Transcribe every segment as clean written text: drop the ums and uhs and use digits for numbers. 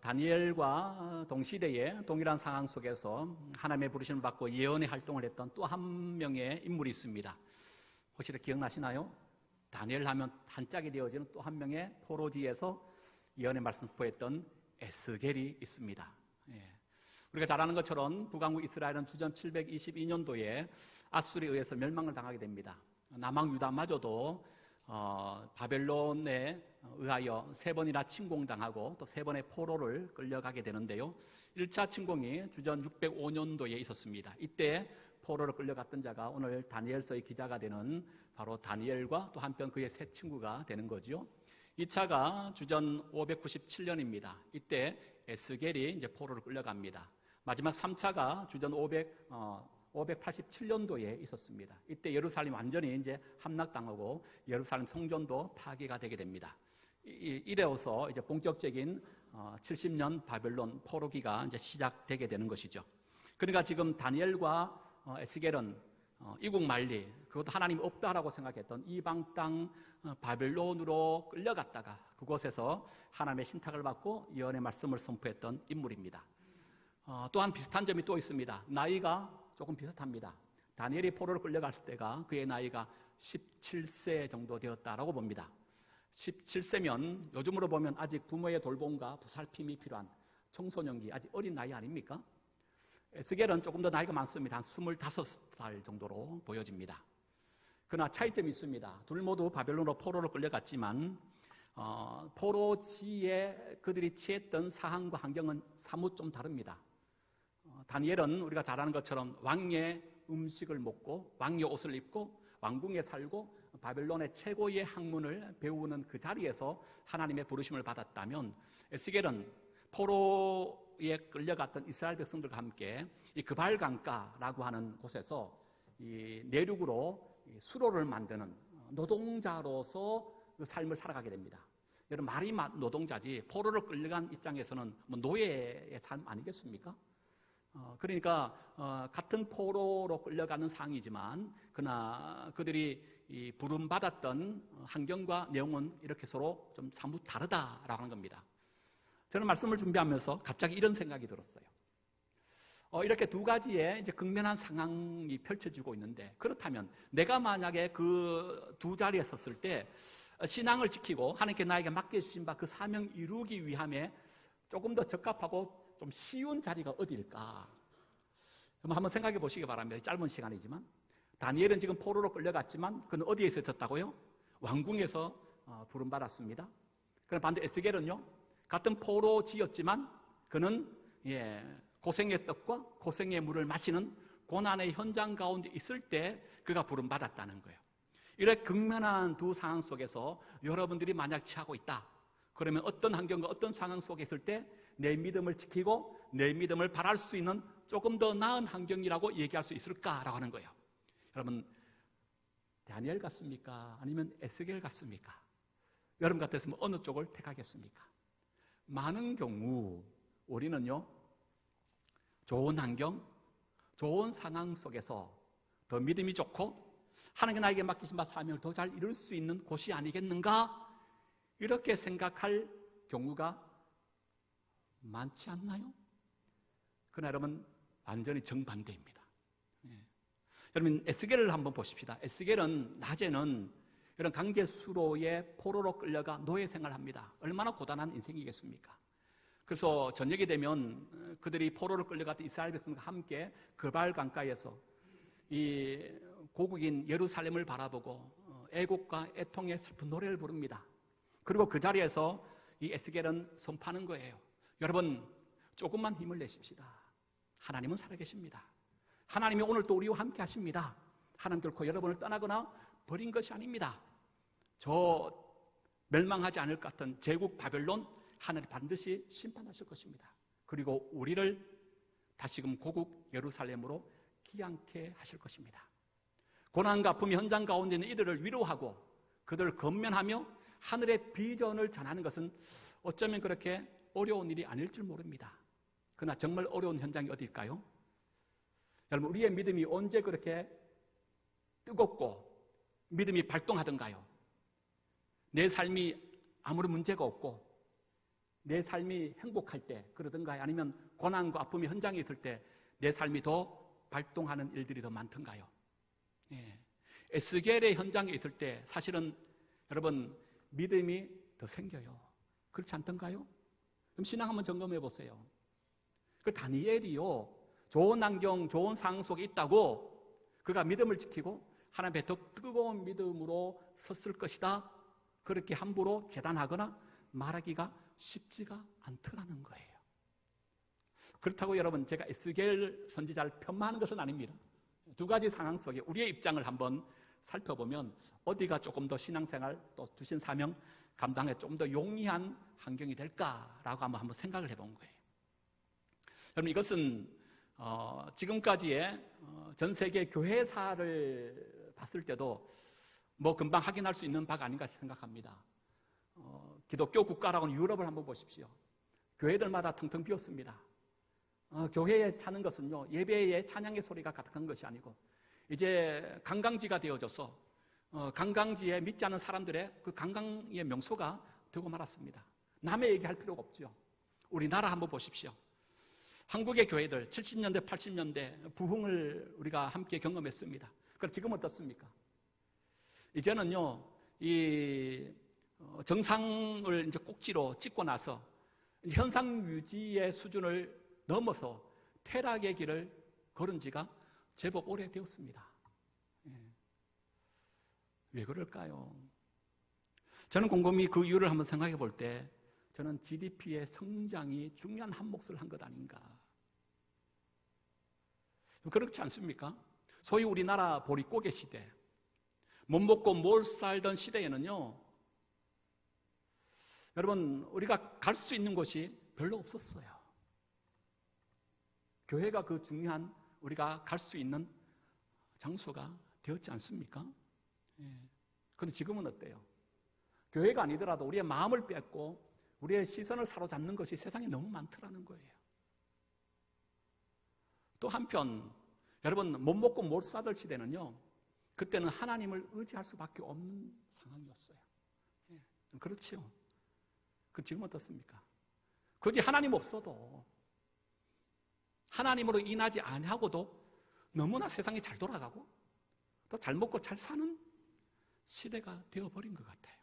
다니엘과 동시대의 동일한 상황 속에서 하나님의 부르심을 받고 예언의 활동을 했던 또 한 명의 인물이 있습니다. 혹시 기억나시나요? 다니엘 하면 한짝이 되어지는 또 한 명의 포로지에서 예언의 말씀 선포했던 에스겔이 있습니다. 우리가 잘 아는 것처럼 북왕국 이스라엘은 주전 722년도에 아수르에 의해서 멸망을 당하게 됩니다. 남왕 유다마저도 바벨론에 의하여 3번이나 침공당하고 또 3번의 포로를 끌려가게 되는데요. 1차 침공이 주전 605년도에 있었습니다. 이때 포로를 끌려갔던 자가 오늘 다니엘서의 기자가 되는 바로 다니엘과 또 한편 그의 세 친구가 되는 거죠. 2차가 주전 597년입니다. 이때 에스겔이 이제 포로를 끌려갑니다. 마지막 3차가 주전 587년도에 있었습니다. 이때 예루살렘 완전히 이제 함락당하고 예루살렘 성전도 파괴가 되게 됩니다. 이래서 이제 본격적인 70년 바벨론 포로기가 이제 시작되게 되는 것이죠. 그러니까 지금 다니엘과 에스겔은 이국 만리, 그것도 하나님 없다라고 생각했던 이방 땅 바벨론으로 끌려갔다가 그곳에서 하나님의 신탁을 받고 예언의 말씀을 선포했던 인물입니다. 또한 비슷한 점이 또 있습니다. 나이가 조금 비슷합니다. 다니엘이 포로로 끌려갔을 때가 그의 나이가 17세 정도 되었다라고 봅니다. 17세면 요즘으로 보면 아직 부모의 돌봄과 보살핌이 필요한 청소년기, 아직 어린 나이 아닙니까? 에스겔은 조금 더 나이가 많습니다. 한 25살 정도로 보여집니다. 그러나 차이점이 있습니다. 둘 모두 바벨론으로 포로로 끌려갔지만 포로지에 그들이 취했던 상황과 환경은 사뭇 좀 다릅니다. 다니엘은 우리가 잘 아는 것처럼 왕의 음식을 먹고 왕의 옷을 입고 왕궁에 살고 바벨론의 최고의 학문을 배우는 그 자리에서 하나님의 부르심을 받았다면, 에스겔은 포로에 끌려갔던 이스라엘 백성들과 함께 이 그발 강가라고 하는 곳에서 이 내륙으로 수로를 만드는 노동자로서 그 삶을 살아가게 됩니다. 여러분, 말이 노동자지 포로를 끌려간 입장에서는 뭐 노예의 삶 아니겠습니까? 그러니까 같은 포로로 끌려가는 상황이지만 그러나 그들이 이 부름받았던 환경과 내용은 이렇게 서로 좀 사뭇 다르다라고 하는 겁니다. 저는 말씀을 준비하면서 갑자기 이런 생각이 들었어요. 이렇게 두 가지의 이제 극명한 상황이 펼쳐지고 있는데, 그렇다면 내가 만약에 그 두 자리에 섰을 때 신앙을 지키고 하나님께 나에게 맡겨주신 바 그 사명 이루기 위함에 조금 더 적합하고 좀 쉬운 자리가 어디일까? 한번 생각해 보시기 바랍니다. 짧은 시간이지만 다니엘은 지금 포로로 끌려갔지만 그는 어디에서 있었다고요? 왕궁에서 부름받았습니다. 그럼 반대 에스겔은요, 같은 포로지였지만 그는 고생의 떡과 고생의 물을 마시는 고난의 현장 가운데 있을 때 그가 부름받았다는 거예요. 이렇게 극명한 두 상황 속에서 여러분들이 만약 처하고 있다, 그러면 어떤 환경과 어떤 상황 속에 있을 때 내 믿음을 지키고 내 믿음을 바랄 수 있는 조금 더 나은 환경이라고 얘기할 수 있을까라고 하는 거예요. 여러분, 다니엘 같습니까? 아니면 에스겔 같습니까? 여러분 같았으면 어느 쪽을 택하겠습니까? 많은 경우 우리는요, 좋은 환경, 좋은 상황 속에서 더 믿음이 좋고 하나님께 나에게 맡기신 바 사명을 더 잘 이룰 수 있는 곳이 아니겠는가? 이렇게 생각할 경우가 많지 않나요? 그러나 여러분, 완전히 정반대입니다. 여러분, 에스겔을 한번 보십시다. 에스겔은 낮에는 이런 강제수로의 포로로 끌려가 노예 생활을 합니다. 얼마나 고단한 인생이겠습니까? 그래서 저녁이 되면 그들이 포로를 끌려갔던 이스라엘 백성과 함께 그발 강가에서 이 고국인 예루살렘을 바라보고 애곡과 애통의 슬픈 노래를 부릅니다. 그리고 그 자리에서 이 에스겔은 선포하는 거예요. 여러분, 조금만 힘을 내십시다. 하나님은 살아계십니다. 하나님이 오늘 또 우리와 함께 하십니다. 하나님 결코 여러분을 떠나거나 버린 것이 아닙니다. 저 멸망하지 않을 것 같은 제국 바벨론, 하나님 반드시 심판하실 것입니다. 그리고 우리를 다시금 고국 예루살렘으로 귀향케 하실 것입니다. 고난과 아픔의 현장 가운데 있는 이들을 위로하고 그들을 건면하며 하늘의 비전을 전하는 것은 어쩌면 그렇게 어려운 일이 아닐 줄 모릅니다. 그러나 정말 어려운 현장이 어디일까요? 여러분, 우리의 믿음이 언제 그렇게 뜨겁고 믿음이 발동하던가요? 내 삶이 아무런 문제가 없고 내 삶이 행복할 때 그러던가요? 아니면 고난과 아픔이 현장에 있을 때 내 삶이 더 발동하는 일들이 더 많던가요? 예. 에스겔의 현장에 있을 때 사실은 여러분 믿음이 더 생겨요. 그렇지 않던가요? 그럼 신앙 한번 점검해 보세요. 그 다니엘이요, 좋은 환경, 좋은 상황 속에 있다고 그가 믿음을 지키고 하나님의 더 뜨거운 믿음으로 섰을 것이다, 그렇게 함부로 재단하거나 말하기가 쉽지가 않더라는 거예요. 그렇다고 여러분 제가 에스겔 선지자를 폄하하는 것은 아닙니다. 두 가지 상황 속에 우리의 입장을 한번 살펴보면 어디가 조금 더 신앙생활 또 주신 사명 감당에 좀 더 용이한 환경이 될까라고 한번 생각을 해본 거예요. 여러분 이것은 지금까지의 전 세계 교회사를 봤을 때도 뭐 금방 확인할 수 있는 바가 아닌가 생각합니다. 기독교 국가라고는 유럽을 한번 보십시오. 교회들마다 텅텅 비었습니다. 교회에 차는 것은요, 예배의 찬양의 소리가 가득한 것이 아니고 이제 관광지가 되어져서 관광지에 믿지 않는 사람들의 그 관광의 명소가 되고 말았습니다. 남의 얘기할 필요가 없죠. 우리나라 한번 보십시오. 한국의 교회들 70년대, 80년대 부흥을 우리가 함께 경험했습니다. 그럼 지금 어떻습니까? 이제는요, 이 정상을 이제 꼭지로 찍고 나서 현상 유지의 수준을 넘어서 퇴락의 길을 걸은 지가 제법 오래되었습니다. 왜 그럴까요? 저는 곰곰이 그 이유를 한번 생각해 볼 때 저는 GDP의 성장이 중요한 한 몫을 한 것 아닌가. 그렇지 않습니까? 소위 우리나라 보릿고개 시대, 못 먹고 못 살던 시대에는요, 여러분 우리가 갈 수 있는 곳이 별로 없었어요. 교회가 그 중요한 우리가 갈 수 있는 장소가 되었지 않습니까? 그런데 지금은 어때요? 교회가 아니더라도 우리의 마음을 뺏고 우리의 시선을 사로잡는 것이 세상에 너무 많더라는 거예요. 또 한편 여러분 못 먹고 못 사던 시대는요, 그때는 하나님을 의지할 수밖에 없는 상황이었어요. 그렇죠? 그 지금 어떻습니까? 굳이 하나님 없어도, 하나님으로 인하지 아니하고도 너무나 세상이 잘 돌아가고 또 잘 먹고 잘 사는 시대가 되어버린 것 같아요.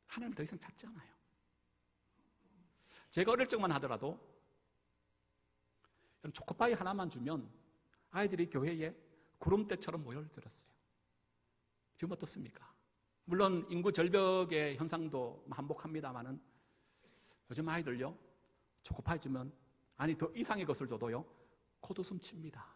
하나님을 더 이상 찾지 않아요. 제가 어릴 적만 하더라도 초코파이 하나만 주면 아이들이 교회에 구름대처럼 모여들었어요. 지금 어떻습니까? 물론 인구 절벽의 현상도 한복합니다만은 요즘 아이들요, 초코파이 주면 아니 더 이상의 것을 줘도요 코웃음 칩니다.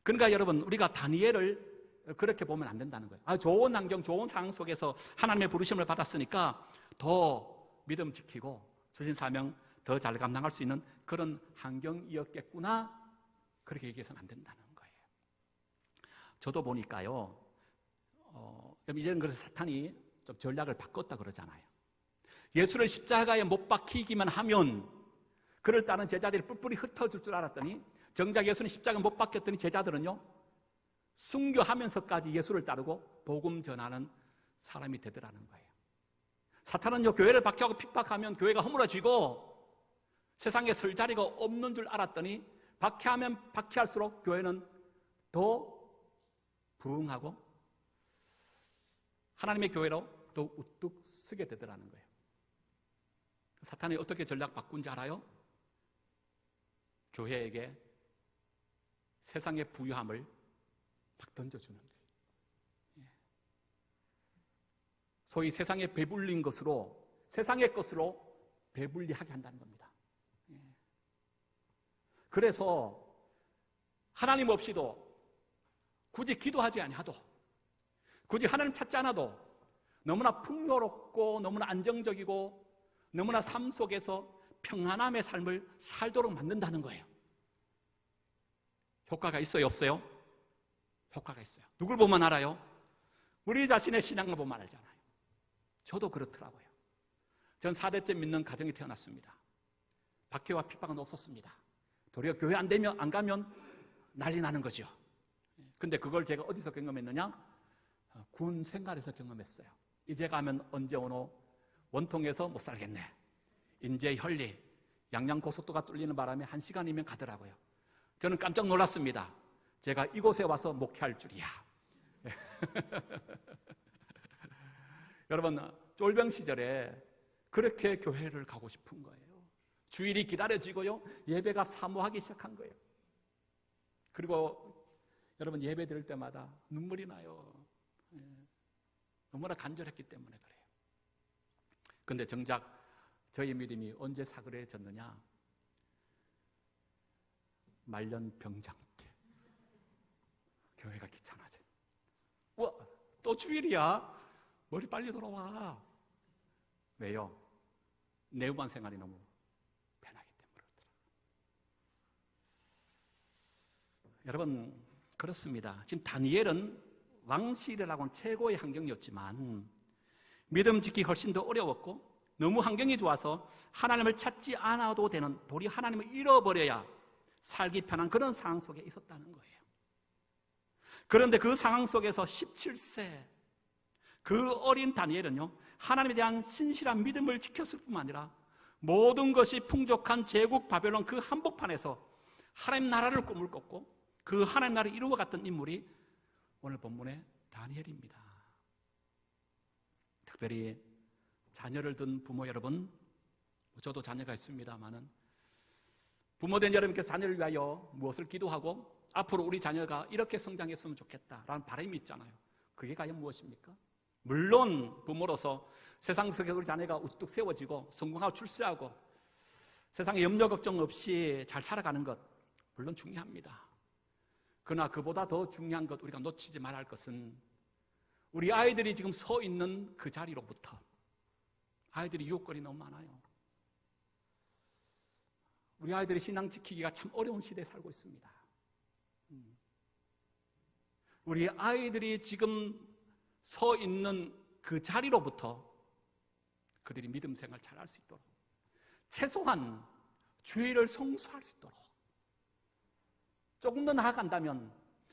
그러니까 여러분 우리가 다니엘을 그렇게 보면 안 된다는 거예요. 좋은 환경, 좋은 상황 속에서 하나님의 부르심을 받았으니까 더 믿음 지키고 주신 사명 더 잘 감당할 수 있는 그런 환경이었겠구나, 그렇게 얘기해서는 안 된다는 거예요. 저도 보니까요, 이제는 그래서 사탄이 좀 전략을 바꿨다 그러잖아요. 예수를 십자가에 못 박히기만 하면 그를 따른 제자들이 뿔뿔이 흩어질 줄 알았더니 정작 예수는 십자가에 못 박혔더니 제자들은요 순교하면서까지 예수를 따르고 복음 전하는 사람이 되더라는 거예요. 사탄은요 교회를 박해하고 핍박하면 교회가 허물어지고 세상에 설 자리가 없는 줄 알았더니 박해하면 박해할수록 교회는 더 부흥하고 하나님의 교회로 더 우뚝 서게 되더라는 거예요. 사탄이 어떻게 전략 바꾼지 알아요? 교회에게 세상의 부유함을 막 던져주는 거예요. 소위 세상에 배불린 것으로, 세상의 것으로 배불리하게 한다는 겁니다. 그래서 하나님 없이도 굳이 기도하지 아니하도, 굳이 하나님 찾지 않아도 너무나 풍요롭고 너무나 안정적이고 너무나 삶 속에서 평안함의 삶을 살도록 만든다는 거예요. 효과가 있어요, 없어요? 효과가 있어요. 누굴 보면 알아요? 우리 자신의 신앙을 보면 알잖아요. 저도 그렇더라고요. 전 4대째 믿는 가정이 태어났습니다. 박해와 핍박은 없었습니다. 도리어 교회 안 가면 난리 나는 거죠. 근데 그걸 제가 어디서 경험했느냐? 군 생활에서 경험했어요. 이제 가면 언제 오노? 원통에서 못 살겠네. 인제 현리, 양양고속도가 뚫리는 바람에 1시간이면 가더라고요. 저는 깜짝 놀랐습니다. 제가 이곳에 와서 목회할 줄이야. 여러분, 쫄병 시절에 그렇게 교회를 가고 싶은 거예요. 주일이 기다려지고요, 예배가 사모하기 시작한 거예요. 그리고 여러분, 예배 드릴 때마다 눈물이 나요. 너무나 간절했기 때문에 그래요. 근데 정작 저희 믿음이 언제 사그레졌느냐? 말년 병장 때. 교회가 귀찮아져. 와, 또 주일이야? 머리 빨리 돌아와. 왜요? 내후반 생활이 너무 편하기 때문에 그렇더라고요. 여러분, 그렇습니다. 지금 다니엘은 왕실이라고는 최고의 환경이었지만 믿음 지키기 훨씬 더 어려웠고, 너무 환경이 좋아서 하나님을 찾지 않아도 되는, 도리 하나님을 잃어버려야 살기 편한 그런 상황 속에 있었다는 거예요. 그런데 그 상황 속에서 17세 그 어린 다니엘은요, 하나님에 대한 신실한 믿음을 지켰을 뿐만 아니라 모든 것이 풍족한 제국 바벨론 그 한복판에서 하나님 나라를 꿈을 꿨고 그 하나님 나라를 이루어갔던 인물이 오늘 본문의 다니엘입니다. 특별히 자녀를 둔 부모 여러분, 저도 자녀가 있습니다만은 부모된 여러분께서 자녀를 위하여 무엇을 기도하고 앞으로 우리 자녀가 이렇게 성장했으면 좋겠다라는 바람이 있잖아요. 그게 과연 무엇입니까? 물론 부모로서 세상 속에 우리 자녀가 우뚝 세워지고 성공하고 출세하고 세상에 염려 걱정 없이 잘 살아가는 것 물론 중요합니다. 그러나 그보다 더 중요한 것, 우리가 놓치지 말아야 할 것은 우리 아이들이 지금 서 있는 그 자리로부터 아이들이 유혹거리 너무 많아요. 우리 아이들이 신앙 지키기가 참 어려운 시대에 살고 있습니다. 우리 아이들이 지금 서 있는 그 자리로부터 그들이 믿음 생활 잘할 수 있도록, 최소한 주의를 성수할 수 있도록, 조금 더 나아간다면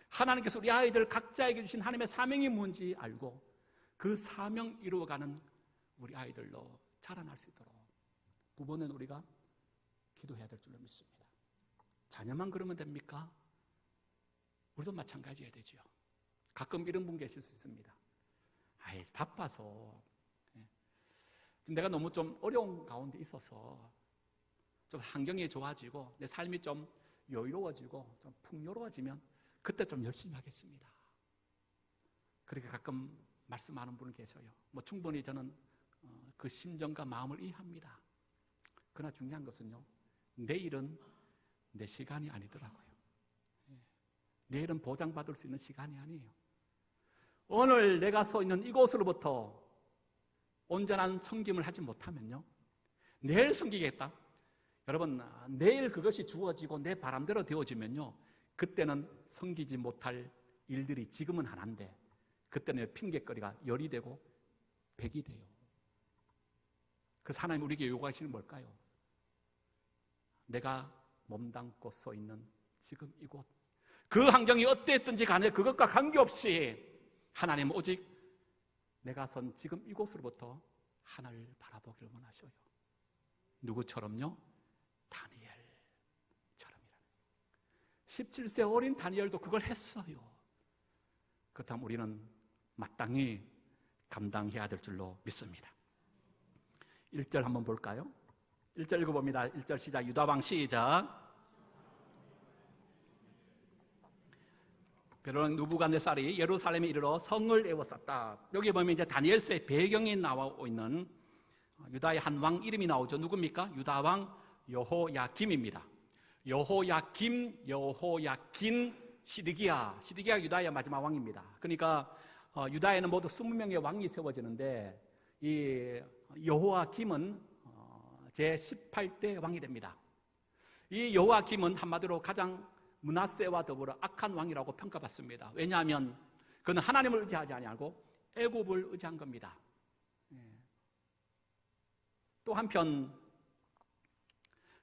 하나님께서 우리 아이들 각자에게 주신 하나님의 사명이 뭔지 알고 그 사명 이루어가는 우리 아이들로 자라날 수 있도록 부모는 우리가 기도해야 될 줄로 믿습니다. 자녀만 그러면 됩니까? 우리도 마찬가지여야 되지요. 가끔 이런 분 계실 수 있습니다. 아이, 바빠서, 내가 너무 좀 어려운 가운데 있어서 좀 환경이 좋아지고 내 삶이 좀 여유로워지고 좀 풍요로워지면 그때 좀 열심히 하겠습니다. 그렇게 가끔 말씀하는 분이 계셔요. 뭐 충분히 저는 그 심정과 마음을 이해합니다. 그러나 중요한 것은요, 내일은 내 시간이 아니더라고요. 내일은 보장받을 수 있는 시간이 아니에요. 오늘 내가 서 있는 이곳으로부터 온전한 섬김을 하지 못하면요, 내일 섬기겠다. 여러분, 내일 그것이 주어지고 내 바람대로 되어지면요, 그때는 섬기지 못할 일들이 지금은 하나인데 그때는 핑계거리가 열이 되고 백이 돼요. 그래서 하나님 우리에게 요구하시는 뭘까요? 내가 몸담고 서 있는 지금 이곳, 그 환경이 어땠든지 간에 그것과 관계없이 하나님은 오직 내가 선 지금 이곳으로부터 하나를 바라보기를 원하셔요. 누구처럼요? 다니엘처럼이라는. 17세 어린 다니엘도 그걸 했어요. 그렇다면 우리는 마땅히 감당해야 될 줄로 믿습니다. 1절 한번 볼까요? 1절 읽어봅니다. 1절 시작. 유다왕 시작. 베드로는 느부갓네살이 예루살렘에 이르러 성을 에워쌌다. 여기 보면 이제 다니엘서의 배경이 나오고 있는 유다의 한 왕 이름이 나오죠. 누굽니까? 유다왕 여호야김입니다. 여호야김, 여호야긴, 시드기야. 시드기야 유다의 마지막 왕입니다. 그러니까 유다에는 모두 20명의 왕이 세워지는데 이 여호야김은 제18대 왕이 됩니다. 이 여호야김은 한마디로 가장 므낫세와 더불어 악한 왕이라고 평가받습니다. 왜냐하면 그는 하나님을 의지하지 아니하고 애굽을 의지한 겁니다. 또 한편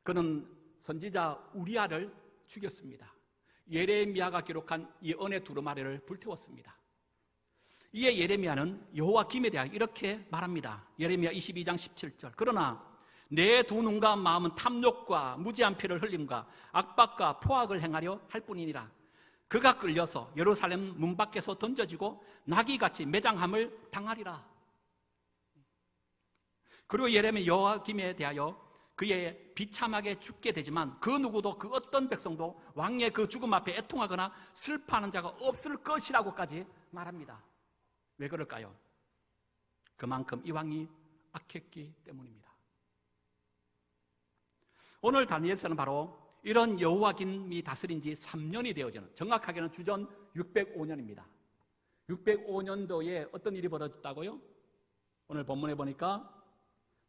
그는 선지자 우리아를 죽였습니다. 예레미야가 기록한 예언의 두루마리를 불태웠습니다. 이에 예레미야는 여호와김에 대하여 이렇게 말합니다. 예레미야 22장 17절. 그러나 내 두 눈과 마음은 탐욕과 무지한 피를 흘림과 악박과 포악을 행하려 할 뿐이니라. 그가 끌려서 예루살렘 문 밖에서 던져지고 나귀같이 매장함을 당하리라. 그리고 예레미야 여호와김에 대하여 그의 비참하게 죽게 되지만 그 누구도 그 어떤 백성도 왕의 그 죽음 앞에 애통하거나 슬퍼하는 자가 없을 것이라고까지 말합니다. 왜 그럴까요? 그만큼 이 왕이 악했기 때문입니다. 오늘 다니엘서는 바로 이런 여호와김이 다스린 지 3년이 되어지는, 정확하게는 주전 605년입니다. 605년도에 어떤 일이 벌어졌다고요? 오늘 본문에 보니까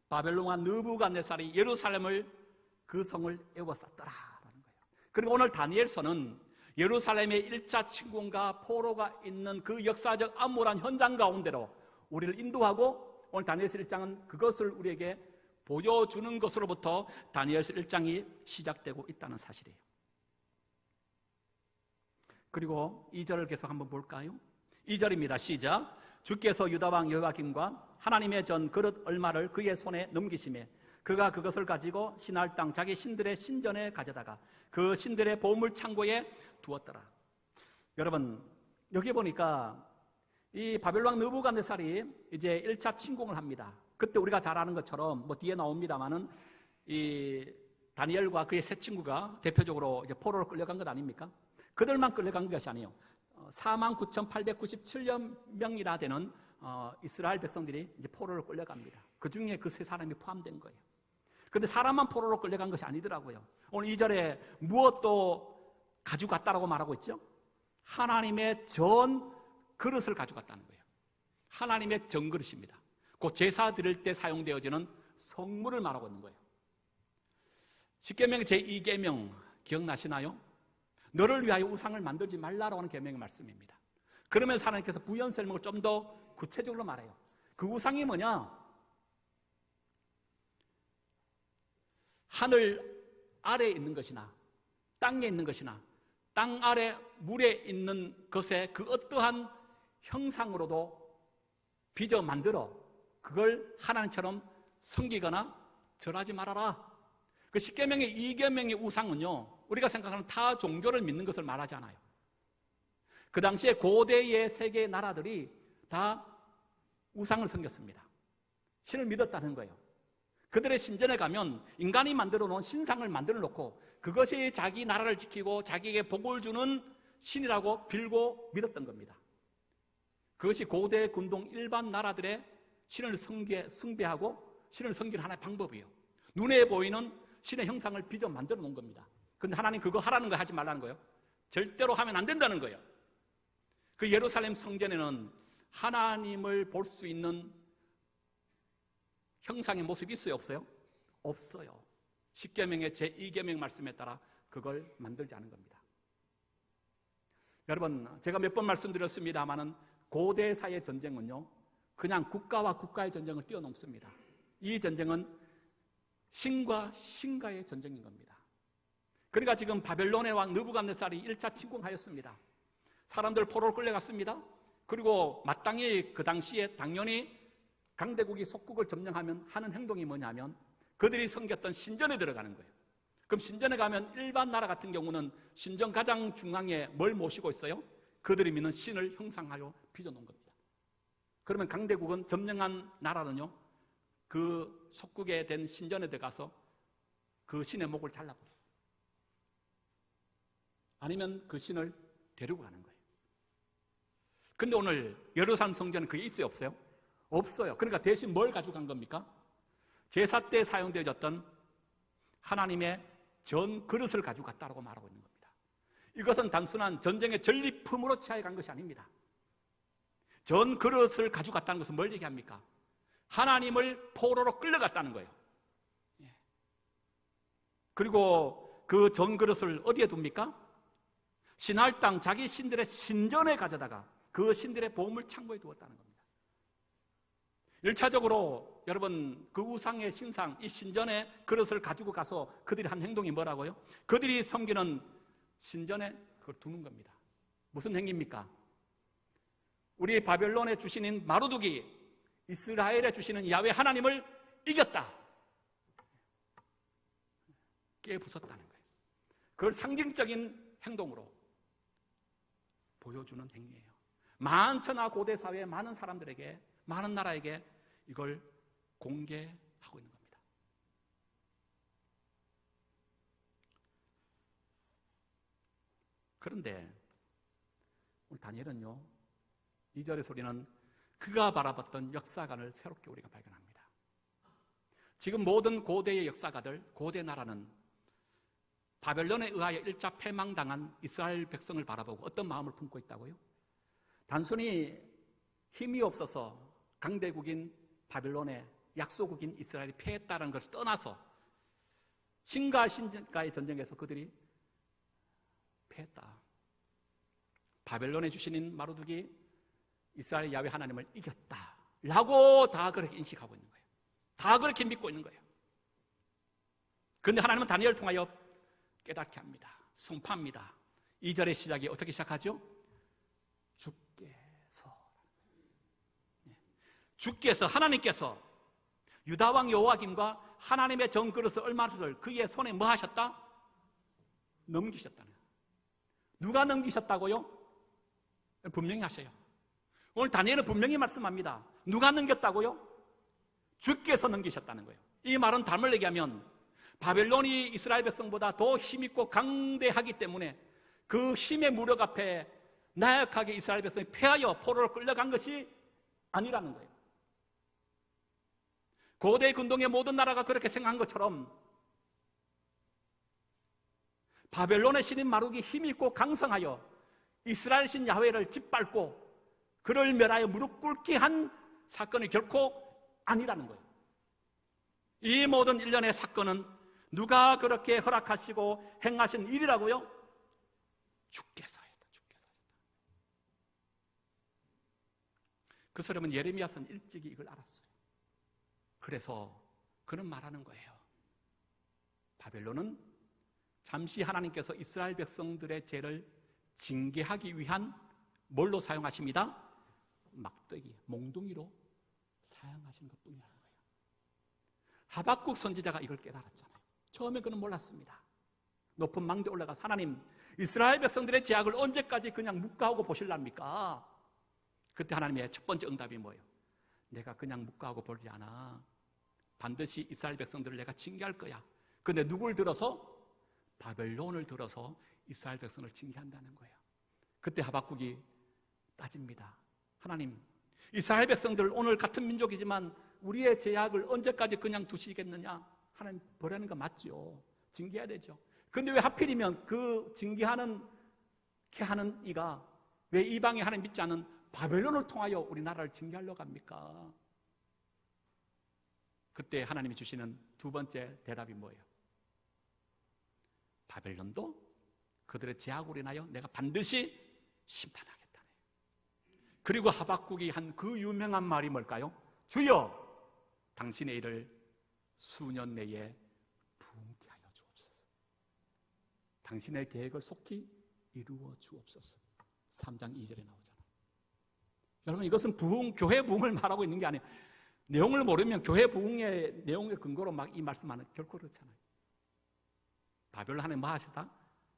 바벨론 왕 느부갓네살이 예루살렘을, 그 성을 에워쌌더라라는 거예요. 그리고 오늘 다니엘서는 예루살렘의 1차 침공과 포로가 있는 그 역사적 암울한 현장 가운데로 우리를 인도하고, 오늘 다니엘서 1장은 그것을 우리에게 보여주는 것으로부터 다니엘서 1장이 시작되고 있다는 사실이에요. 그리고 2절을 계속 한번 볼까요? 2절입니다. 시작. 주께서 유다왕 여호와김과 하나님의 전 그릇 얼마를 그의 손에 넘기시매 그가 그것을 가지고 신할 땅 자기 신들의 신전에 가져다가 그 신들의 보물 창고에 두었더라. 여러분, 여기 보니까 이 바벨론 왕 느부갓네살이 이제 1차 침공을 합니다. 그때 우리가 잘 아는 것처럼 뭐 뒤에 나옵니다만은 이 다니엘과 그의 세 친구가 대표적으로 이제 포로로 끌려간 것 아닙니까? 그들만 끌려간 것이 아니에요. 49,897명이나 되는 이스라엘 백성들이 이제 포로로 끌려갑니다. 그 중에 그 세 사람이 포함된 거예요. 그런데 사람만 포로로 끌려간 것이 아니더라고요. 오늘 2절에 무엇도 가져갔다라고 말하고 있죠? 하나님의 전 그릇을 가져갔다는 거예요. 하나님의 전 그릇입니다. 그 제사 드릴 때 사용되어지는 성물을 말하고 있는 거예요. 십계명 제2계명 기억나시나요? 너를 위하여 우상을 만들지 말라라고 하는 계명의 말씀입니다. 그러면서 하나님께서 부연 설명을 좀 더 구체적으로 말해요. 그 우상이 뭐냐? 하늘 아래에 있는 것이나 땅에 있는 것이나 땅 아래 물에 있는 것에 그 어떠한 형상으로도 빚어 만들어 그걸 하나님처럼 섬기거나 절하지 말아라. 그 십계명의 2계명의 우상은요, 우리가 생각하는 타 종교를 믿는 것을 말하지 않아요. 그 당시에 고대의 세계의 나라들이 다 우상을 섬겼습니다. 신을 믿었다는 거예요. 그들의 신전에 가면 인간이 만들어 놓은 신상을 만들어 놓고 그것이 자기 나라를 지키고 자기에게 복을 주는 신이라고 빌고 믿었던 겁니다. 그것이 고대 군동 일반 나라들의 신을 숭배하고 신을 섬기는 하나의 방법이에요. 눈에 보이는 신의 형상을 빚어 만들어 놓은 겁니다. 그런데 하나님 그거 하라는 거 하지 말라는 거예요. 절대로 하면 안 된다는 거예요. 그 예루살렘 성전에는 하나님을 볼 수 있는 형상의 모습이 있어요, 없어요? 없어요. 십계명의 제2계명 말씀에 따라 그걸 만들지 않은 겁니다. 여러분, 제가 몇 번 말씀드렸습니다마는 고대사의 전쟁은요, 그냥 국가와 국가의 전쟁을 뛰어넘습니다. 이 전쟁은 신과 신과의 전쟁인 겁니다. 그러니까 지금 바벨론의 왕 느부갓네살이 1차 침공하였습니다. 사람들 포로로 끌려갔습니다. 그리고 마땅히 그 당시에 당연히 강대국이 속국을 점령하면 하는 행동이 뭐냐면 그들이 섬겼던 신전에 들어가는 거예요. 그럼 신전에 가면 일반 나라 같은 경우는 신전 가장 중앙에 뭘 모시고 있어요? 그들이 믿는 신을 형상하여 빚어놓은 겁니다. 그러면 강대국은 점령한 나라는요, 그 속국에 된 신전에 들어가서 그 신의 목을 잘라버려요. 아니면 그 신을 데리고 가는 거예요. 근데 오늘 예루살렘 성전은 그게 있어요, 없어요? 없어요. 그러니까 대신 뭘 가져간 겁니까? 제사 때 사용되어졌던 하나님의 전 그릇을 가져갔다고 말하고 있는 겁니다. 이것은 단순한 전쟁의 전리품으로 취하여 간 것이 아닙니다. 전 그릇을 가져갔다는 것은 뭘 얘기합니까? 하나님을 포로로 끌려갔다는 거예요. 그리고 그 전 그릇을 어디에 둡니까? 신할 땅 자기 신들의 신전에 가져다가 그 신들의 보물 창고에 두었다는 겁니다. 1차적으로 여러분 그 우상의 신상, 이 신전의 그릇을 가지고 가서 그들이 한 행동이 뭐라고요? 그들이 섬기는 신전에 그걸 두는 겁니다. 무슨 행위입니까? 우리 바벨론에 주시는 마루두기, 이스라엘에 주시는 야훼 하나님을 이겼다. 깨부쉈다는 거예요. 그걸 상징적인 행동으로 보여주는 행위예요. 만천하 고대 사회의 많은 사람들에게, 많은 나라에게 이걸 공개하고 있는 겁니다. 그런데 오늘 다니엘은요, 2절의 소리는 그가 바라봤던 역사관을 새롭게 우리가 발견합니다. 지금 모든 고대의 역사가들, 고대 나라는 바벨론에 의하여 일차 패망당한 이스라엘 백성을 바라보고 어떤 마음을 품고 있다고요? 단순히 힘이 없어서 강대국인 바벨론의 약소국인 이스라엘이 패했다는 것을 떠나서 신과 신과의 전쟁에서 그들이 패했다. 바벨론에 주시는 마루두기 이스라엘 야훼 하나님을 이겼다 라고 다 그렇게 인식하고 있는 거예요. 다 그렇게 믿고 있는 거예요. 그런데 하나님은 다니엘을 통하여 깨닫게 합니다. 선포합니다. 2절의 시작이 어떻게 시작하죠? 주께서 하나님께서 유다왕 여호야김과 하나님의 정그릇을 얼마를 그의 손에 뭐 하셨다? 넘기셨다는 거예요. 누가 넘기셨다고요? 분명히 하셔요. 오늘 다니엘은 분명히 말씀합니다. 누가 넘겼다고요? 주께서 넘기셨다는 거예요. 이 말은 담을 얘기하면 바벨론이 이스라엘 백성보다 더 힘있고 강대하기 때문에 그 힘의 무력 앞에 나약하게 이스라엘 백성이 패하여 포로로 끌려간 것이 아니라는 거예요. 고대 근동의 모든 나라가 그렇게 생각한 것처럼 바벨론의 신인 마루기 힘이 있고 강성하여 이스라엘 신 야훼를 짓밟고 그를 멸하여 무릎 꿇게 한 사건이 결코 아니라는 거예요. 이 모든 일련의 사건은 누가 그렇게 허락하시고 행하신 일이라고요? 주께서 했다. 그 사람은 예레미야서는 일찍이 이걸 알았어요. 그래서 그는 말하는 거예요. 바벨론은 잠시 하나님께서 이스라엘 백성들의 죄를 징계하기 위한 뭘로 사용하십니다? 막대기, 몽둥이로 사용하신 것뿐이라는 거예요. 하박국 선지자가 이걸 깨달았잖아요. 처음에 그는 몰랐습니다. 높은 망대에 올라가서 하나님, 이스라엘 백성들의 죄악을 언제까지 그냥 묵과하고 보실랍니까? 그때 하나님의 첫 번째 응답이 뭐예요? 내가 그냥 묵과하고 보지 않아. 반드시 이스라엘 백성들을 내가 징계할 거야. 그런데 누굴 들어서? 바벨론을 들어서 이스라엘 백성을 징계한다는 거예요. 그때 하박국이 따집니다. 하나님, 이스라엘 백성들 오늘 같은 민족이지만 우리의 죄악을 언제까지 그냥 두시겠느냐? 하나님, 버리는 거 맞죠. 징계해야 되죠. 그런데 왜 하필이면 그 징계하는 이가 왜 이방의 하나님 믿지 않은 바벨론을 통하여 우리나라를 징계하려고 합니까? 그때 하나님이 주시는 두 번째 대답이 뭐예요? 바벨론도 그들의 죄악으로 인하여 내가 반드시 심판하겠다네. 그리고 하박국이 한 그 유명한 말이 뭘까요? 주여, 당신의 일을 수년 내에 부흥케 하여 주옵소서. 당신의 계획을 속히 이루어 주옵소서. 3장 2절에 나오잖아요. 여러분, 이것은 교회 부흥을 말하고 있는 게 아니에요. 내용을 모르면 교회 부흥의 내용의 근거로 막 이 말씀하는 결코 그렇잖아요. 바벨론 하나님 뭐 하시다?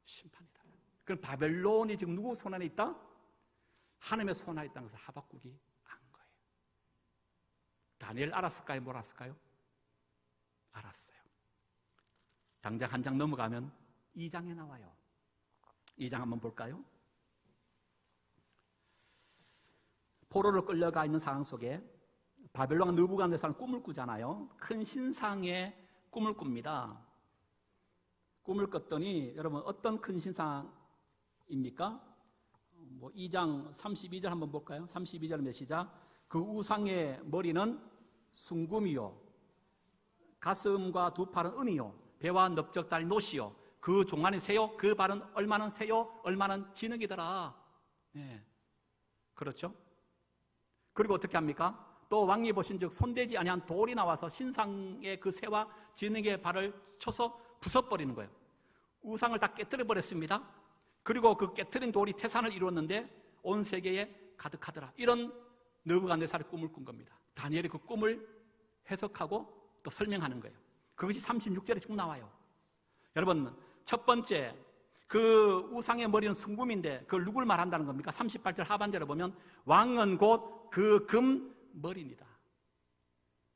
심판이다. 그럼 바벨론이 지금 누구 손 안에 있다? 하나님의 손 안에 있다는 것을 하박국이 안 거예요. 다니엘 알았을까요? 몰랐을까요? 알았어요. 당장 한 장 넘어가면 2장에 나와요. 2장 한번 볼까요? 포로로 끌려가 있는 상황 속에 바벨론 느부갓네살은 꿈을 꾸잖아요. 큰 신상의 꿈을 꿉니다. 꿈을 꿨더니 여러분 어떤 큰 신상입니까? 2장 32절 한번 볼까요? 32절입니다. 시작. 그 우상의 머리는 순금이요, 가슴과 두 팔은 은이요, 배와 넓적다리 노시요, 그 종안이 새요, 그 발은 얼마는 새요, 얼마는 진흙이더라. 네. 그렇죠? 그리고 어떻게 합니까? 또 왕이 보신즉 손대지 아니한 돌이 나와서 신상의 그 새와 진흙의 발을 쳐서 부숴버리는 거예요. 우상을 다 깨뜨려 버렸습니다. 그리고 그 깨뜨린 돌이 태산을 이루었는데 온 세계에 가득하더라. 이런 느부갓네살의 꿈을 꾼 겁니다. 다니엘이 그 꿈을 해석하고 또 설명하는 거예요. 그것이 36절에 쭉 나와요. 여러분, 첫 번째, 그 우상의 머리는 순금인데 그걸 누굴 말한다는 겁니까? 38절 하반절에 보면 왕은 곧 그 금 머리입니다.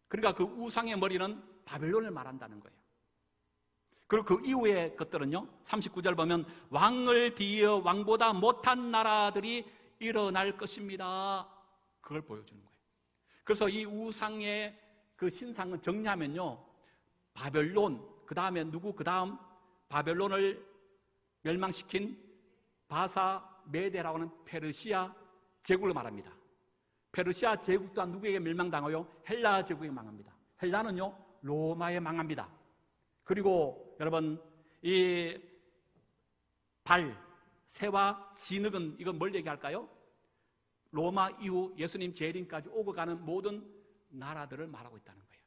그러니까 그 우상의 머리는 바벨론을 말한다는 거예요. 그리고 그 이후의 것들은요, 39절 보면 왕을 뒤이어 왕보다 못한 나라들이 일어날 것입니다. 그걸 보여주는 거예요. 그래서 이 우상의 그 신상은 정리하면요, 바벨론, 그 다음에 누구, 그 다음 바벨론을 멸망시킨 바사 메데라고 하는 페르시아 제국을 말합니다. 페르시아 제국 또한 누구에게 멸망당하여? 헬라 제국에 망합니다. 헬라는요, 로마에 망합니다. 그리고 여러분, 이 발, 새와 진흙은 이건 뭘 얘기할까요? 로마 이후 예수님 재림까지 오고 가는 모든 나라들을 말하고 있다는 거예요.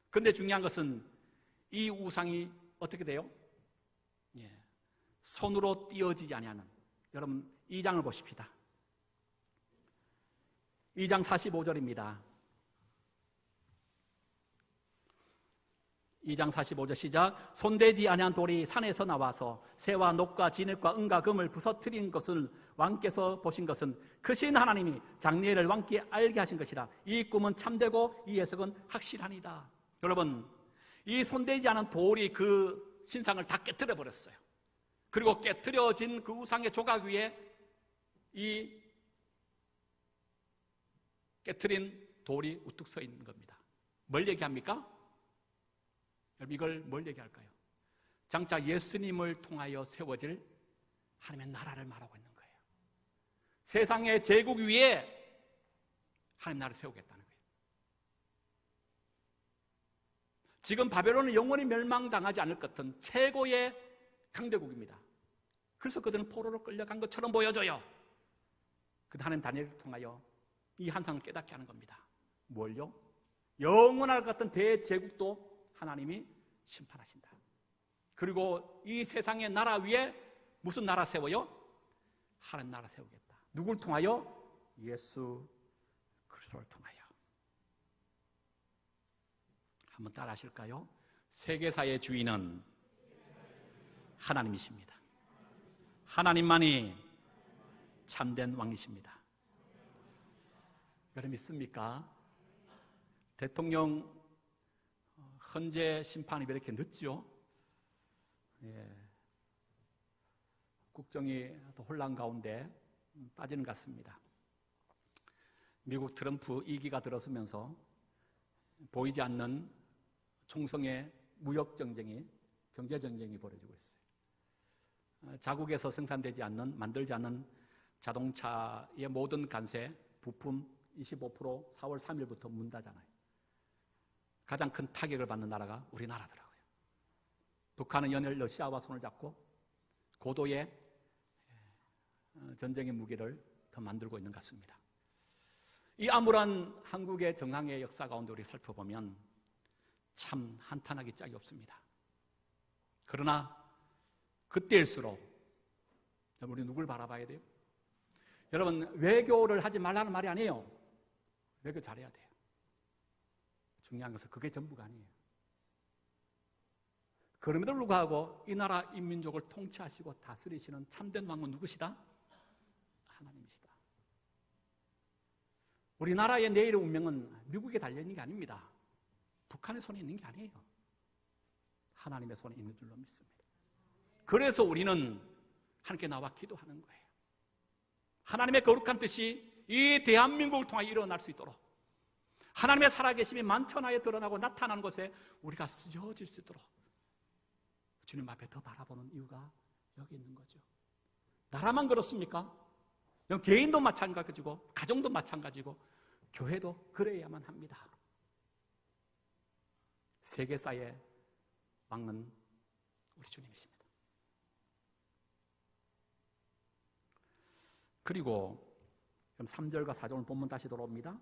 그런데 중요한 것은 이 우상이 어떻게 돼요? 손으로 띄어지지 아니하는, 여러분 2장을 보십시다. 2장 45절입니다. 2장 45절 시작. 손대지 아니한 돌이 산에서 나와서 새와 녹과 진흙과 은과 금을 부서뜨린 것을 왕께서 보신 것은 크신 하나님이 장래를 왕께 알게 하신 것이라. 이 꿈은 참되고 이 해석은 확실하니이다. 여러분, 이 손대지 않은 돌이 그 신상을 다 깨뜨려 버렸어요. 그리고 깨뜨려진 그 우상의 조각 위에 이 깨뜨린 돌이 우뚝 서 있는 겁니다. 뭘 얘기합니까? 여러분, 이걸 뭘 얘기할까요? 장차 예수님을 통하여 세워질 하나님의 나라를 말하고 있는 거예요. 세상의 제국 위에 하나님 나라를 세우겠다는 거예요. 지금 바벨론은 영원히 멸망당하지 않을 것 같은 최고의 강대국입니다. 그래서 그들은 포로로 끌려간 것처럼 보여져요. 그런데 하나님 다니엘을 통하여 이 한상을 깨닫게 하는 겁니다. 뭘요? 영원할 것 같은 대제국도 하나님이 심판하신다. 그리고 이 세상의 나라 위에 무슨 나라 세워요? 하나님 나라 세우겠다. 누굴 통하여? 예수 그리스도를 통하여. 한번 따라 하실까요? 세계사의 주인은 하나님이십니다. 하나님만이 참된 왕이십니다. 여러분 믿습니까? 대통령 헌재 심판이 왜 이렇게 늦죠? 국정이 혼란 가운데 빠지는 것 같습니다. 미국 트럼프 2기가 들어서면서 보이지 않는 총성의 무역 전쟁이, 경제 전쟁이 벌어지고 있어요. 자국에서 생산되지 않는, 만들지 않는 자동차의 모든 관세, 부품 25% 4월 3일부터 문 닫잖아요. 가장 큰 타격을 받는 나라가 우리나라더라고요. 북한은 연일 러시아와 손을 잡고 고도의 전쟁의 무기를 더 만들고 있는 것 같습니다. 이 암울한 한국의 정황의 역사 가운데 우리 살펴보면 참 한탄하기 짝이 없습니다. 그러나 그때일수록 우리 누굴 바라봐야 돼요? 여러분, 외교를 하지 말라는 말이 아니에요. 외교 잘해야 돼요. 중요한 것은 그게 전부가 아니에요. 그럼에도 불구하고 이 나라 인민족을 통치하시고 다스리시는 참된 왕은 누구시다? 하나님이시다. 우리나라의 내일의 운명은 미국에 달려있는 게 아닙니다. 북한의 손에 있는 게 아니에요. 하나님의 손에 있는 줄로 믿습니다. 그래서 우리는 하나님께 나와 기도하는 거예요. 하나님의 거룩한 뜻이 이 대한민국을 통하여 일어날 수 있도록, 하나님의 살아계심이 만천하에 드러나고 나타나는 곳에 우리가 쓰여질 수 있도록 주님 앞에 더 바라보는 이유가 여기 있는 거죠. 나라만 그렇습니까? 개인도 마찬가지고 가정도 마찬가지고 교회도 그래야만 합니다. 세계사의 왕은 우리 주님이십니다. 그리고 3절과 4절 본문 다시 돌아옵니다.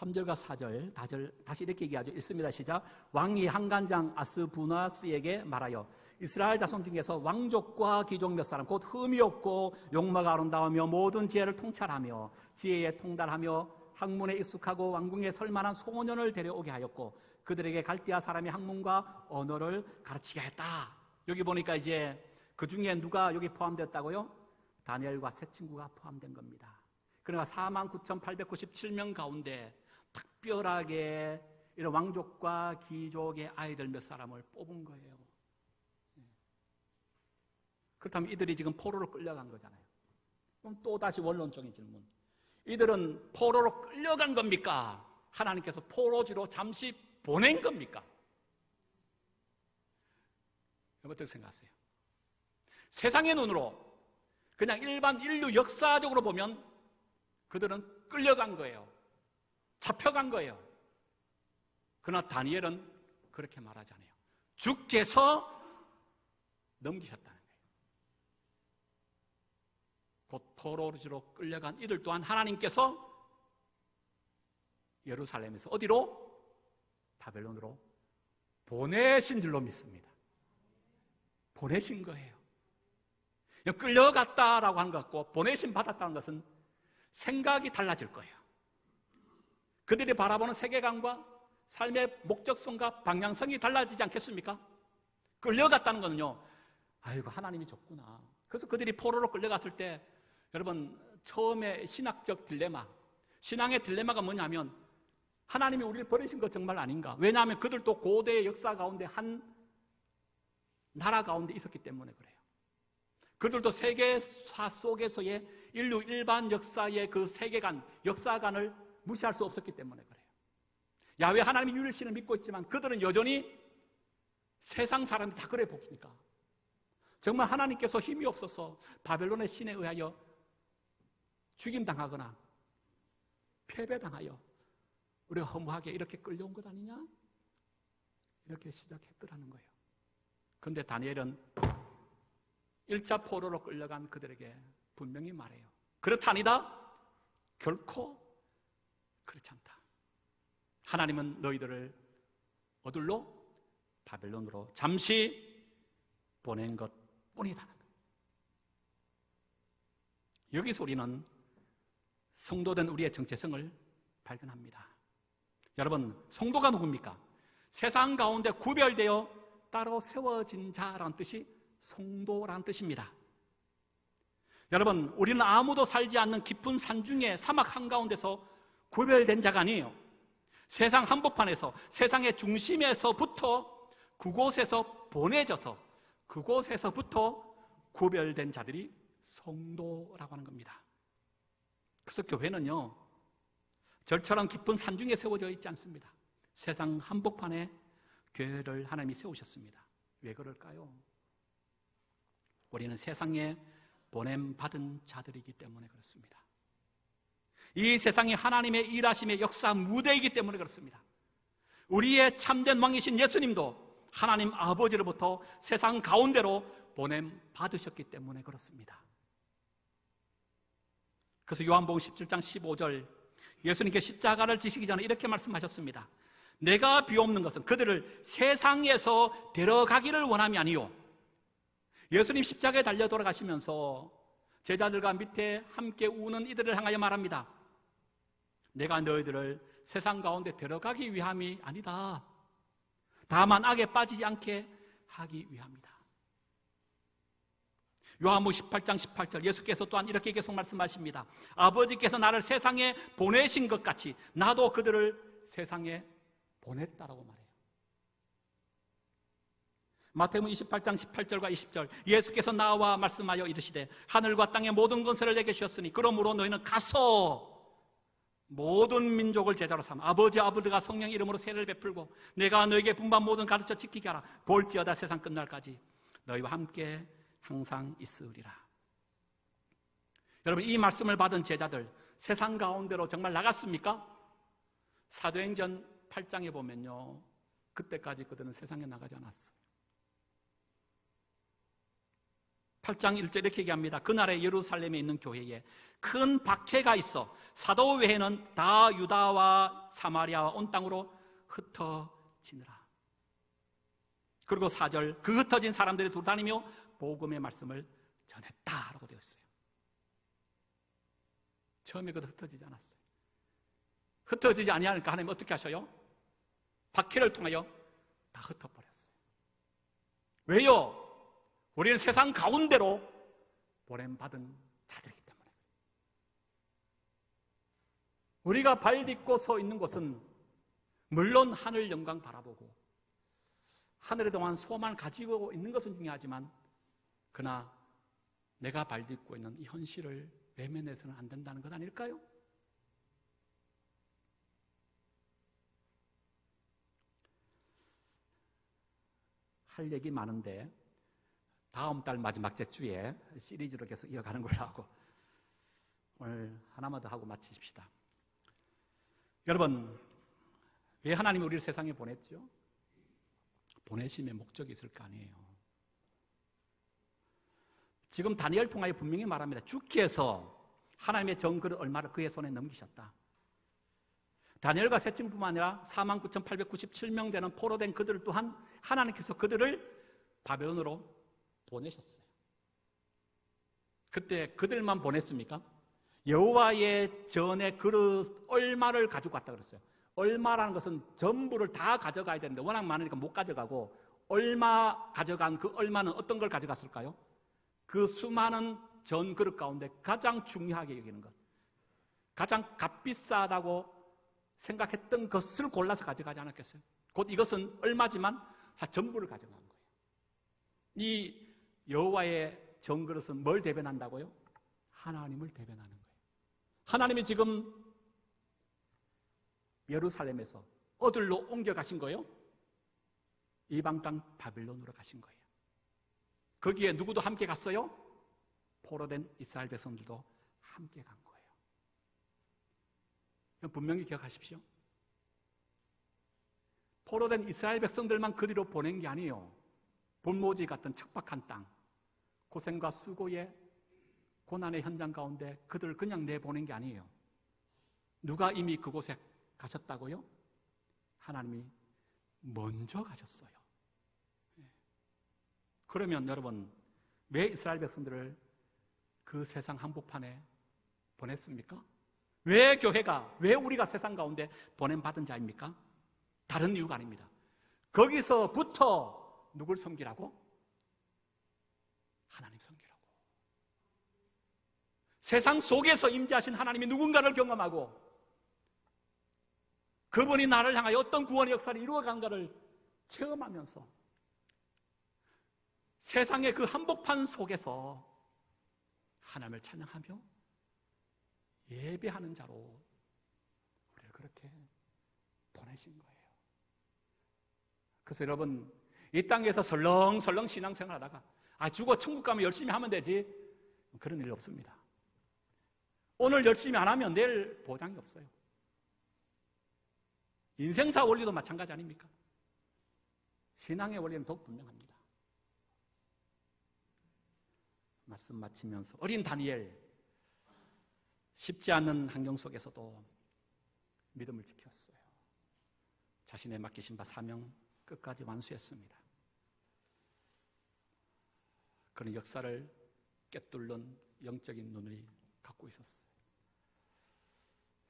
3절과 4절 다시 이렇게 얘기하죠. 읽습니다. 시작. 왕이 한간장 아스부나스에게 말하여 이스라엘 자손 중에서 왕족과 귀족 몇 사람 곧 흠이 없고 용모가 아름다우며 모든 지혜를 통찰하며 지혜에 통달하며 학문에 익숙하고 왕궁에 설만한 소년을 데려오게 하였고 그들에게 갈대아 사람의 학문과 언어를 가르치게 했다. 여기 보니까 이제 그 중에 누가 여기 포함됐다고요? 다니엘과 세 친구가 포함된 겁니다. 그러니까 49,897명 가운데 특별하게 이런 왕족과 귀족의 아이들 몇 사람을 뽑은 거예요. 그렇다면 이들이 지금 포로로 끌려간 거잖아요. 그럼 또 다시 원론적인 질문. 이들은 포로로 끌려간 겁니까? 하나님께서 포로지로 잠시 보낸 겁니까? 여러분 어떻게 생각하세요? 세상의 눈으로 그냥 일반 인류 역사적으로 보면 그들은 끌려간 거예요. 잡혀간 거예요. 그러나 다니엘은 그렇게 말하지 않아요. 주께서 넘기셨다는 거예요. 곧 포로지로 끌려간 이들 또한 하나님께서 예루살렘에서 어디로? 바벨론으로 보내신 줄로 믿습니다. 보내신 거예요. 끌려갔다라고 하는 것 같고 보내심 받았다는 것은 생각이 달라질 거예요. 그들이 바라보는 세계관과 삶의 목적성과 방향성이 달라지지 않겠습니까? 끌려갔다는 거는요, 아이고 하나님이 줬구나. 그래서 그들이 포로로 끌려갔을 때 여러분 처음에 신학적 딜레마, 신앙의 딜레마가 뭐냐면 하나님이 우리를 버리신 것 정말 아닌가? 왜냐하면 그들도 고대의 역사 가운데 한 나라 가운데 있었기 때문에 그래요. 그들도 세계사 속에서의 인류 일반 역사의 그 세계관, 역사관을 무시할 수 없었기 때문에 그래요. 야훼 하나님의 유일신을 믿고 있지만 그들은 여전히 세상 사람들이 다 그래 보니까 정말 하나님께서 힘이 없어서 바벨론의 신에 의하여 죽임당하거나 패배당하여 우리가 허무하게 이렇게 끌려온 것 아니냐? 이렇게 시작했더라는 거예요. 그런데 다니엘은 1차 포로로 끌려간 그들에게 분명히 말해요. 그렇다니다? 결코 그렇지 않다. 하나님은 너희들을 어디로? 바벨론으로 잠시 보낸 것 뿐이다는 거예요. 여기서 우리는 성도된 우리의 정체성을 발견합니다. 여러분, 성도가 누굽니까? 세상 가운데 구별되어 따로 세워진 자라는 뜻이 성도라는 뜻입니다. 여러분, 우리는 아무도 살지 않는 깊은 산중의 사막 한가운데서 구별된 자가 아니에요. 세상 한복판에서, 세상의 중심에서부터 그곳에서 보내져서 그곳에서부터 구별된 자들이 성도라고 하는 겁니다. 그래서 교회는요, 절처럼 깊은 산중에 세워져 있지 않습니다. 세상 한복판에 교회를 하나님이 세우셨습니다. 왜 그럴까요? 우리는 세상에 보냄받은 자들이기 때문에 그렇습니다. 이 세상이 하나님의 일하심의 역사 무대이기 때문에 그렇습니다. 우리의 참된 왕이신 예수님도 하나님 아버지로부터 세상 가운데로 보냄받으셨기 때문에 그렇습니다. 그래서 요한복음 17장 15절 예수님께 십자가를 지시기 전에 이렇게 말씀하셨습니다. 내가 비옵는 것은 그들을 세상에서 데려가기를 원함이 아니요. 예수님 십자가에 달려 돌아가시면서 제자들과 밑에 함께 우는 이들을 향하여 말합니다. 내가 너희들을 세상 가운데 데려가기 위함이 아니다. 다만 악에 빠지지 않게 하기 위함이다. 요한복음 18장 18절 예수께서 또한 이렇게 계속 말씀하십니다. 아버지께서 나를 세상에 보내신 것 같이 나도 그들을 세상에 보냈다라고 말해요. 마태복음 28장 18절과 20절 예수께서 나와 말씀하여 이르시되 하늘과 땅의 모든 권세를 내게 주셨으니 그러므로 너희는 가서 모든 민족을 제자로 삼아 아버지가 성령 이름으로 세례를 베풀고 내가 너에게 분반 모든 가르쳐 지키게 하라. 볼지어다 세상 끝날까지 너희와 함께 항상 있으리라. 여러분, 이 말씀을 받은 제자들 세상 가운데로 정말 나갔습니까? 사도행전 8장에 보면요, 그때까지 그들은 세상에 나가지 않았어요. 8장 1절 이렇게 얘기합니다. 그날에 예루살렘에 있는 교회에 큰 박해가 있어 사도 외에는 다 유다와 사마리아와 온 땅으로 흩어지느라. 그리고 4절, 그 흩어진 사람들이 돌아다니며 복음의 말씀을 전했다라고 되어 있어요. 처음에 그도 흩어지지 않았어요. 흩어지지 아니하니까 하나님 어떻게 하셔요? 박해를 통하여 다 흩어버렸어요. 왜요? 우리는 세상 가운데로 보냄받은 자들이기 때문에. 우리가 발 딛고 서 있는 곳은 물론 하늘 영광 바라보고 하늘에 대한 소망을 가지고 있는 것은 중요하지만, 그러나 내가 발 딛고 있는 이 현실을 외면해서는 안 된다는 것 아닐까요? 할 얘기 많은데 다음 달 마지막 주에 시리즈로 계속 이어가는 걸로 하고 오늘 하나만 더 하고 마치십시다. 여러분, 왜 하나님이 우리를 세상에 보냈죠? 보내심의 목적이 있을 거 아니에요. 지금 다니엘 통하여 분명히 말합니다. 주께서 하나님의 정글을 얼마를 그의 손에 넘기셨다. 다니엘과 세 친구뿐만 아니라 49,897명 되는 포로된 그들 또한 하나님께서 그들을 바벨론으로 보내셨어요. 그때 그들만 보냈습니까? 여호와의 전에 그릇 얼마를 가지고 갔다 그랬어요. 얼마라는 것은 전부를 다 가져가야 되는데 워낙 많으니까 못 가져가고, 얼마 가져간 그 얼마는 어떤 걸 가져갔을까요? 그 수많은 전 그릇 가운데 가장 중요하게 여기는 것, 가장 값비싸다고 생각했던 것을 골라서 가져가지 않았겠어요? 곧 이것은 얼마지만 다 전부를 가져간 거예요. 이 여호와의 전그릇은 뭘 대변한다고요? 하나님을 대변하는 거예요. 하나님이 지금 예루살렘에서 어디로 옮겨가신 거예요? 이방 땅 바빌론으로 가신 거예요. 거기에 누구도 함께 갔어요? 포로된 이스라엘 백성들도 함께 간 거예요. 분명히 기억하십시오. 포로된 이스라엘 백성들만 그리로 보낸 게 아니에요. 본모지 같은 척박한 땅, 고생과 수고의 고난의 현장 가운데 그들을 그냥 내보낸 게 아니에요. 누가 이미 그곳에 가셨다고요? 하나님이 먼저 가셨어요. 그러면 여러분, 왜 이스라엘 백성들을 그 세상 한복판에 보냈습니까? 왜 교회가, 왜 우리가 세상 가운데 보냄받은 자입니까? 다른 이유가 아닙니다. 거기서부터 누굴 섬기라고? 하나님 섬기라고. 세상 속에서 임재하신 하나님이 누군가를 경험하고 그분이 나를 향하여 어떤 구원의 역사를 이루어간가를 체험하면서 세상의 그 한복판 속에서 하나님을 찬양하며 예배하는 자로 우리를 그렇게 보내신 거예요. 그래서 여러분, 이 땅에서 설렁설렁 신앙생활 하다가 죽어 천국 가면 열심히 하면 되지, 그런 일 없습니다. 오늘 열심히 안 하면 내일 보장이 없어요. 인생사 원리도 마찬가지 아닙니까? 신앙의 원리는 더욱 분명합니다. 말씀 마치면서 어린 다니엘, 쉽지 않은 환경 속에서도 믿음을 지켰어요. 자신의 맡기신 바 사명 끝까지 완수했습니다. 그런 역사를 꿰뚫는 영적인 눈을 갖고 있었어요.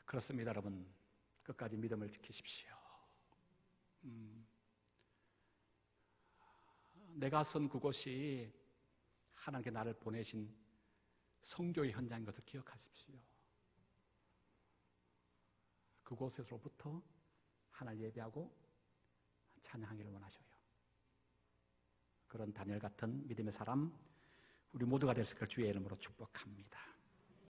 그렇습니다, 여러분. 끝까지 믿음을 지키십시오. 내가 선 그곳이 하나님께 나를 보내신 성교의 현장인 것을 기억하십시오. 그곳에서부터 하나님 예배하고 찬양하기를 원하셔요. 그런 다니엘 같은 믿음의 사람 우리 모두가 될 수 있기를 주의 이름으로 축복합니다.